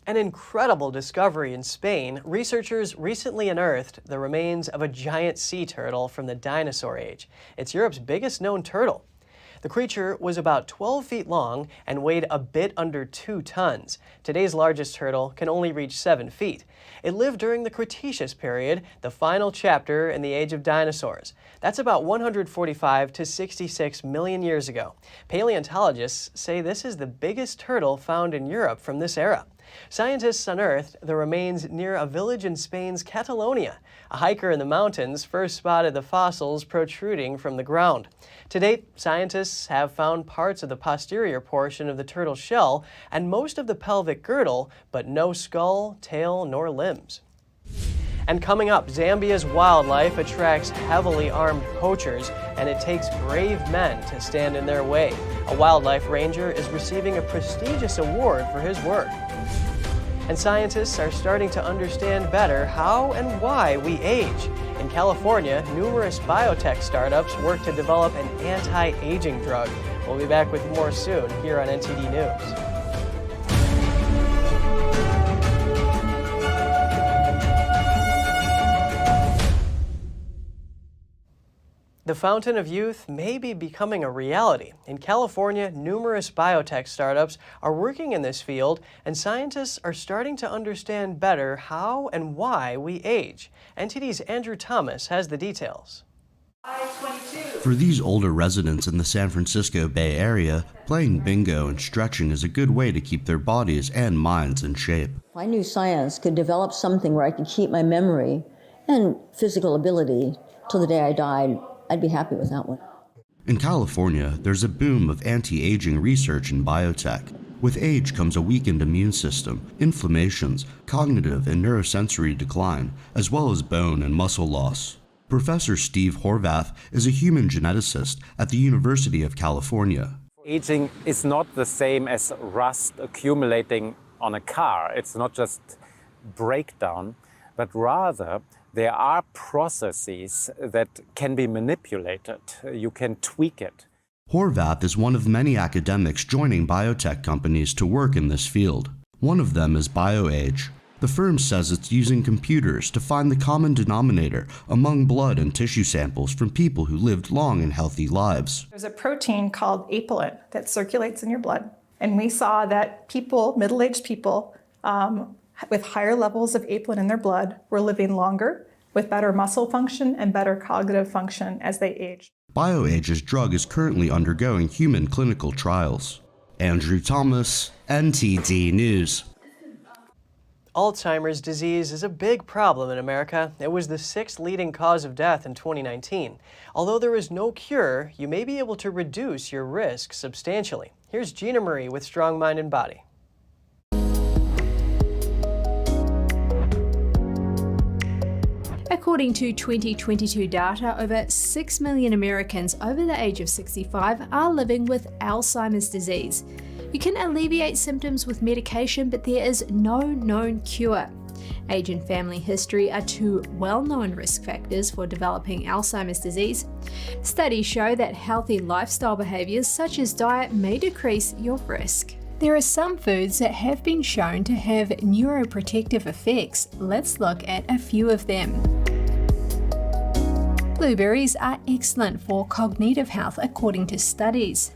An incredible discovery in Spain. Researchers recently unearthed the remains of a giant sea turtle from the dinosaur age. It's Europe's biggest known turtle. The creature was about 12 feet long and weighed a bit under 2 tons. Today's largest turtle can only reach 7 feet. It lived during the Cretaceous period, the final chapter in the age of dinosaurs. That's about 145 to 66 million years ago. Paleontologists say this is the biggest turtle found in Europe from this era. Scientists unearthed the remains near a village in Spain's Catalonia. A hiker in the mountains first spotted the fossils protruding from the ground. To date, scientists have found parts of the posterior portion of the turtle's shell and most of the pelvic girdle, but no skull, tail, nor limbs. And coming up, Zambia's wildlife attracts heavily armed poachers, and it takes brave men to stand in their way. A wildlife ranger is receiving a prestigious award for his work. And scientists are starting to understand better how and why we age. In California, numerous biotech startups work to develop an anti-aging drug. We'll be back with more soon here on NTD News. The fountain of youth may be becoming a reality. In California, numerous biotech startups are working in this field, and scientists are starting to understand better how and why we age. NTD's Andrew Thomas has the details. For these older residents in the San Francisco Bay Area, playing bingo and stretching is a good way to keep their bodies and minds in shape. If I knew science could develop something where I could keep my memory and physical ability till the day I died, I'd be happy with that one. In California, there's a boom of anti-aging research in biotech. With age comes a weakened immune system, inflammations, cognitive and neurosensory decline, as well as bone and muscle loss. Professor Steve Horvath is a human geneticist at the University of California. Aging is not the same as rust accumulating on a car. It's not just breakdown, but rather there are processes that can be manipulated. You can tweak it. Horvath is one of many academics joining biotech companies to work in this field. One of them is BioAge. The firm says it's using computers to find the common denominator among blood and tissue samples from people who lived long and healthy lives. There's a protein called apelin that circulates in your blood. And we saw that people, middle-aged people, with higher levels of apelin in their blood were living longer with better muscle function and better cognitive function as they aged. BioAge's drug is currently undergoing human clinical trials. Andrew Thomas, NTD News. Alzheimer's disease is a big problem in America. It was the 6th leading cause of death in 2019. Although there is no cure, you may be able to reduce your risk substantially. Here's Gina Marie with Strong Mind and Body. According to 2022 data, over 6 million Americans over the age of 65 are living with Alzheimer's disease. You can alleviate symptoms with medication, but there is no known cure. Age and family history are two well-known risk factors for developing Alzheimer's disease. Studies show that healthy lifestyle behaviors such as diet may decrease your risk. There are some foods that have been shown to have neuroprotective effects. Let's look at a few of them. Blueberries are excellent for cognitive health according to studies.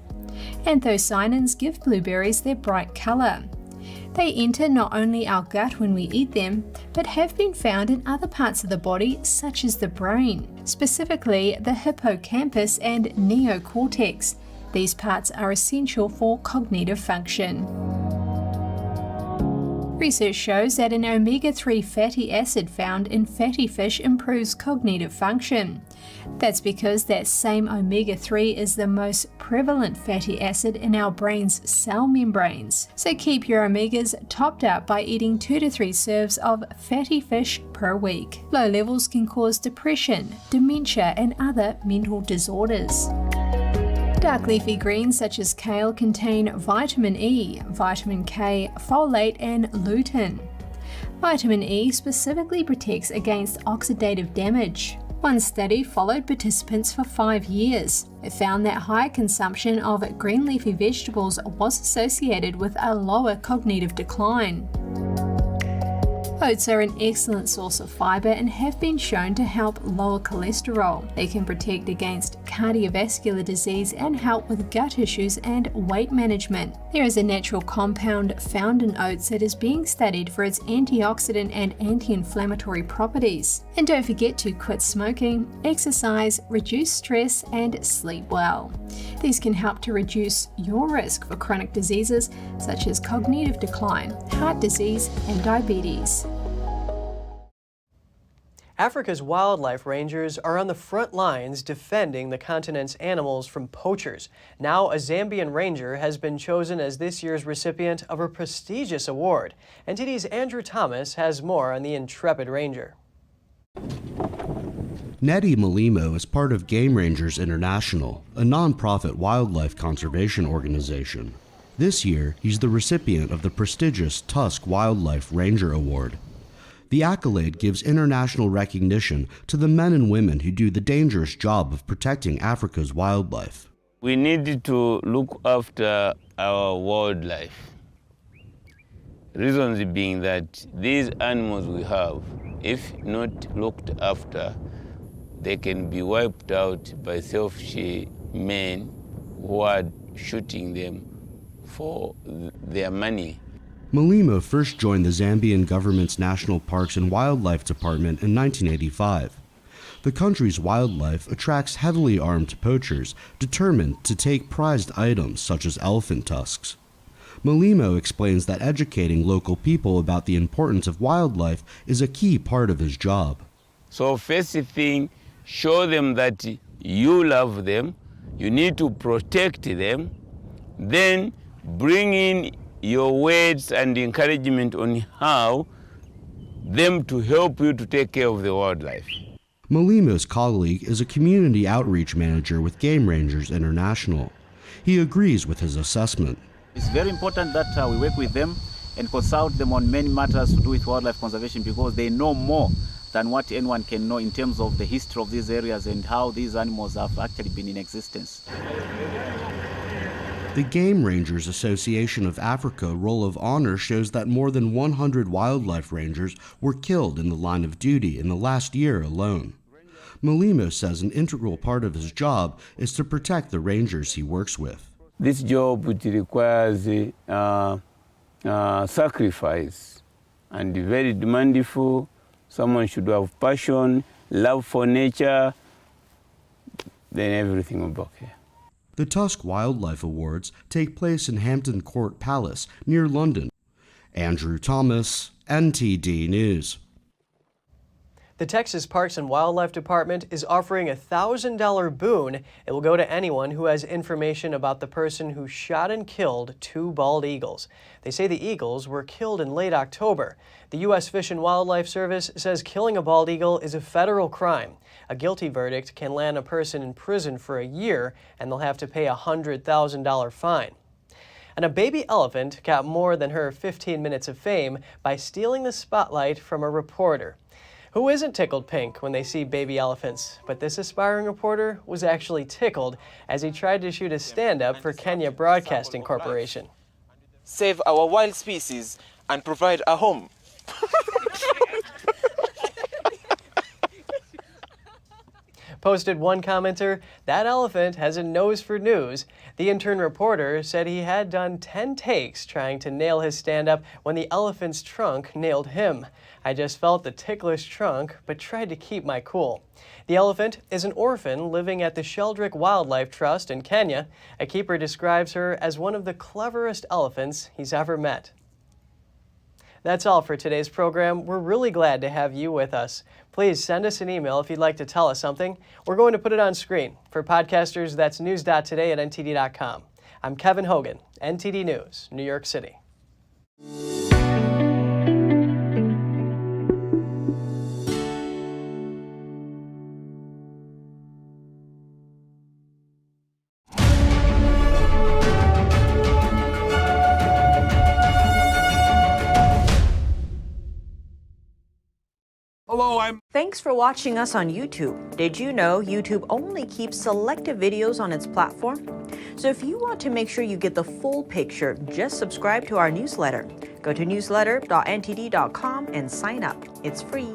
Anthocyanins give blueberries their bright color. They enter not only our gut when we eat them, but have been found in other parts of the body such as the brain, specifically the hippocampus and neocortex. These parts are essential for cognitive function. Research shows that an omega-3 fatty acid found in fatty fish improves cognitive function. That's because that same omega-3 is the most prevalent fatty acid in our brain's cell membranes. So keep your omegas topped up by eating 2 to 3 serves of fatty fish per week. Low levels can cause depression, dementia, and other mental disorders. Dark leafy greens such as kale contain vitamin E, vitamin K, folate, and lutein. Vitamin E specifically protects against oxidative damage. One study followed participants for 5 years. It found that high consumption of green leafy vegetables was associated with a lower cognitive decline. Oats are an excellent source of fiber and have been shown to help lower cholesterol. They can protect against cardiovascular disease and help with gut issues and weight management. There is a natural compound found in oats that is being studied for its antioxidant and anti-inflammatory properties. And don't forget to quit smoking, exercise, reduce stress, and sleep well. These can help to reduce your risk for chronic diseases such as cognitive decline, heart disease, and diabetes. Africa's wildlife rangers are on the front lines defending the continent's animals from poachers. Now, a Zambian ranger has been chosen as this year's recipient of a prestigious award. NTD's Andrew Thomas has more on the intrepid ranger. Neddy Malimo is part of Game Rangers International, a non-profit wildlife conservation organization. This year, he's the recipient of the prestigious Tusk Wildlife Ranger Award. The accolade gives international recognition to the men and women who do the dangerous job of protecting Africa's wildlife. We need to look after our wildlife. Reasons being that these animals we have, if not looked after, they can be wiped out by selfish men who are shooting them for their money. Malema first joined the Zambian government's National Parks and Wildlife Department in 1985. The country's wildlife attracts heavily armed poachers determined to take prized items such as elephant tusks. Malema explains that educating local people about the importance of wildlife is a key part of his job. So first thing, show them that you love them, you need to protect them, then bring in your words and encouragement on how them to help you to take care of the wildlife. Malema's colleague is a community outreach manager with Game Rangers International. He agrees with his assessment. It's very important that we work with them and consult them on many matters to do with wildlife conservation, because they know more than what anyone can know in terms of the history of these areas and how these animals have actually been in existence. The Game Rangers Association of Africa Roll of Honor shows that more than 100 wildlife rangers were killed in the line of duty in the last year alone. Malema says an integral part of his job is to protect the rangers he works with. This job requires sacrifice and very demanding. Someone should have passion, love for nature, then everything will be okay. The Tusk Wildlife Awards take place in Hampton Court Palace, near London. Andrew Thomas, NTD News. The Texas Parks and Wildlife Department is offering a $1,000 boon. It will go to anyone who has information about the person who shot and killed 2 bald eagles. They say the eagles were killed in late October. The U.S. Fish and Wildlife Service says killing a bald eagle is a federal crime. A guilty verdict can land a person in prison for a year, and they'll have to pay a $100,000 fine. And a baby elephant got more than her 15 minutes of fame by stealing the spotlight from a reporter. Who isn't tickled pink when they see baby elephants? But this aspiring reporter was actually tickled as he tried to shoot a stand-up for Kenya Broadcasting Corporation. Save our wild species and provide a home. Posted one commenter, "That elephant has a nose for news." The intern reporter said he had done 10 takes trying to nail his stand-up when the elephant's trunk nailed him. "I just felt the ticklish trunk, but tried to keep my cool." The elephant is an orphan living at the Sheldrick Wildlife Trust in Kenya. A keeper describes her as one of the cleverest elephants he's ever met. That's all for today's program. We're really glad to have you with us. Please send us an email if you'd like to tell us something. We're going to put it on screen. For podcasters, that's news.today@ntd.com. I'm Kevin Hogan, NTD News, New York City. Thanks for watching us on YouTube. Did you know YouTube only keeps selected videos on its platform? So if you want to make sure you get the full picture, just subscribe to our newsletter. Go to newsletter.ntd.com and sign up. It's free.